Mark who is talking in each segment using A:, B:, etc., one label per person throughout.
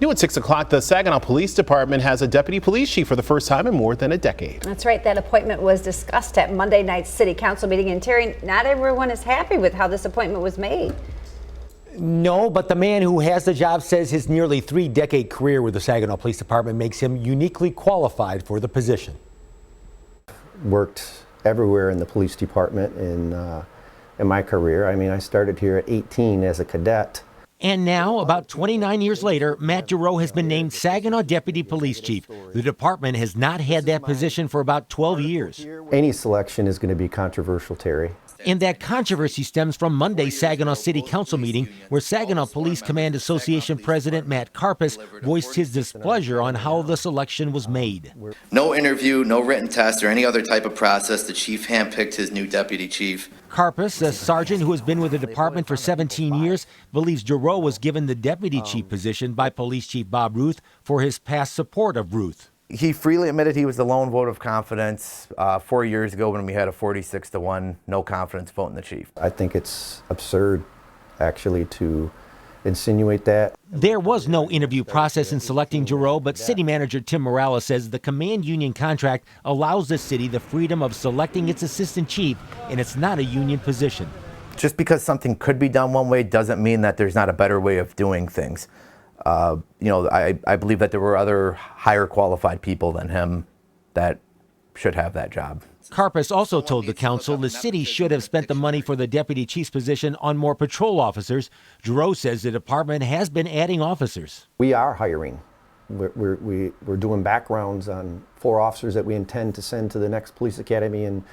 A: New at 6 o'clock, the Saginaw Police Department has a deputy police chief for the first time in more than a decade.
B: That's right. That appointment was discussed at Monday night's City Council meeting. And Terry, not everyone is happy with how this appointment was made.
C: No, but the man who has the job says his nearly 3-decade career with the Saginaw Police Department makes him uniquely qualified for the position.
D: Worked everywhere in the police department in my career. I mean, I started here at 18 as a cadet.
C: And now, about 29 years later, Matt Giroux has been named Saginaw Deputy Police Chief. The department has not had that position for about 12 years.
D: Any selection is going to be controversial, Terry.
C: And that controversy stems from Monday's Saginaw City Council meeting, where Saginaw Police Command Association President Matt Karpus voiced his displeasure on how the selection was made.
E: No interview, no written test, or any other type of process. The chief handpicked his new deputy chief.
C: Karpus, a sergeant who has been with the department for 17 years, believes Giroux was given the deputy chief position by Police Chief Bob Ruth for his past support of Ruth.
F: He freely admitted he was the lone vote of confidence 4 years ago when we had a 46-1 no confidence vote in the chief.
D: I think it's absurd, actually, to insinuate that.
C: There was no interview process in selecting Giroux, but City Manager Tim Morales says the command union contract allows the city the freedom of selecting its assistant chief, and it's not a union position.
F: Just because something could be done one way doesn't mean that there's not a better way of doing things. I believe that there were other higher qualified people than him that should have that job.
C: Karpus also told the council the city should have spent the money for the deputy chief's position on more patrol officers. Giroux says the department has been adding officers.
D: We are hiring. We're doing backgrounds on 4 officers that we intend to send to the next police academy in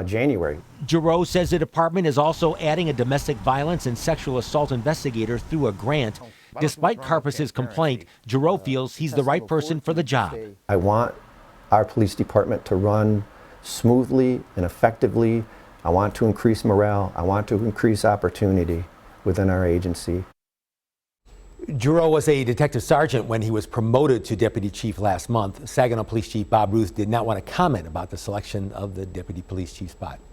D: January.
C: Giroux says the department is also adding a domestic violence and sexual assault investigator through a grant. Despite Karpus's complaint, Giroux feels he's the right person for the job.
D: I want our police department to run smoothly and effectively. I want to increase morale. I want to increase opportunity within our agency.
C: Giroux was a detective sergeant when he was promoted to deputy chief last month. Saginaw Police Chief Bob Ruth did not want to comment about the selection of the deputy police chief spot.